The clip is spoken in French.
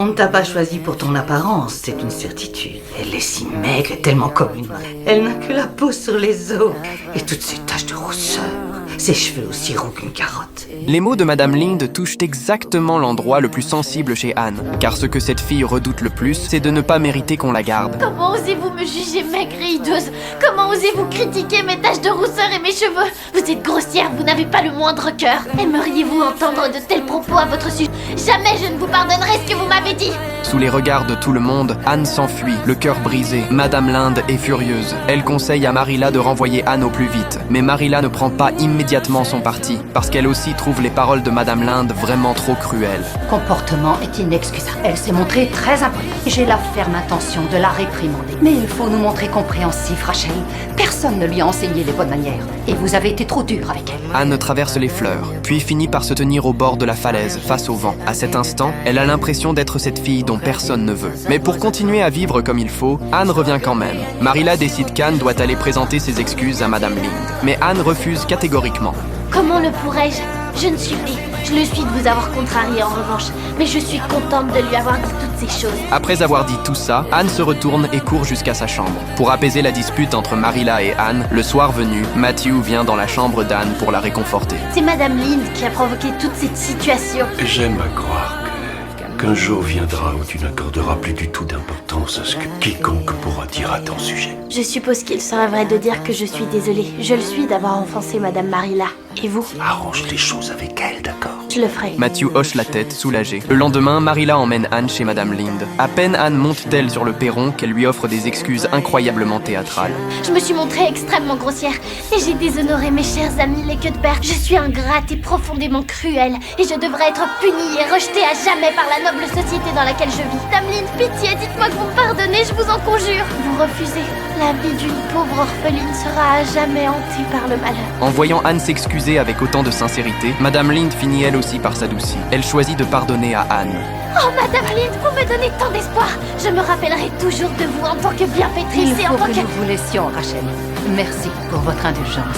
On ne t'a pas choisi pour ton apparence, c'est une certitude. Elle est si maigre et tellement commune. Elle n'a que la peau sur les os et toutes ces taches de rousseur. Ses cheveux aussi roux qu'une carotte. Les mots de Madame Lind touchent exactement l'endroit le plus sensible chez Anne, car ce que cette fille redoute le plus, c'est de ne pas mériter qu'on la garde. Comment osez-vous me juger maigre et hideuse? Comment osez-vous critiquer mes taches de rousseur et mes cheveux? Vous êtes grossière, vous n'avez pas le moindre cœur. Aimeriez-vous entendre de tels propos à votre sujet? Jamais je ne vous pardonnerai ce que vous m'avez dit. Sous les regards de tout le monde, Anne s'enfuit, le cœur brisé. Madame Lind est furieuse. Elle conseille à Marilla de renvoyer Anne au plus vite. Mais Marilla ne prend pas immédiatement son parti, parce qu'elle aussi trouve les paroles de Madame Lind vraiment trop cruelles. Comportement est inexcusable. Elle s'est montrée très impolie. J'ai la ferme intention de la réprimander. Mais il faut nous montrer compréhensifs, Rachel. Personne ne lui a enseigné les bonnes manières. Et vous avez été trop dur avec elle. Anne traverse les fleurs, puis finit par se tenir au bord de la falaise, face au vent. À cet instant, elle a l'impression d'être cette fille dont personne ne veut. Mais pour continuer à vivre comme il faut, Anne revient quand même. Marilla décide qu'Anne doit aller présenter ses excuses à Madame Lind. Mais Anne refuse catégoriquement. Comment le pourrais-je? Je ne suis pas. Je le suis de vous avoir contrarié en revanche, mais je suis contente de lui avoir dit toutes ces choses. Après avoir dit tout ça, Anne se retourne et court jusqu'à sa chambre. Pour apaiser la dispute entre Marilla et Anne, le soir venu, Matthew vient dans la chambre d'Anne pour la réconforter. C'est Madame Lind qui a provoqué toute cette situation. J'aime à croire qu'un jour viendra où tu n'accorderas plus du tout d'importance à ce que quiconque pourra dire à ton sujet. Je suppose qu'il serait vrai de dire que je suis désolée. Je le suis d'avoir offensé Madame Marilla. Et vous? Arrange les choses avec elle, d'accord? Je le ferai. Matthew hoche la tête, soulagé. Le lendemain, Marilla emmène Anne chez Madame Lind. À peine Anne monte-t-elle sur le perron qu'elle lui offre des excuses incroyablement théâtrales. Je me suis montrée extrêmement grossière et j'ai déshonoré mes chers amis les queues de père. Je suis ingrate et profondément cruelle et je devrais être punie et rejetée à jamais par la noble société dans laquelle je vis. Dame Lind, pitié, dites-moi que vous me pardonnez, je vous en conjure. Vous refusez. La vie d'une pauvre orpheline sera à jamais hantée par le malheur. En voyant Anne s'excuser avec autant de sincérité, Madame Lind finit elle aussi par s'adoucir. Elle choisit de pardonner à Anne. Oh Madame Lind, vous me donnez tant d'espoir. Je me rappellerai toujours de vous en tant que bienfaitrice Il et en faut tant que que... nous vous laissions, Rachel. Merci pour votre indulgence.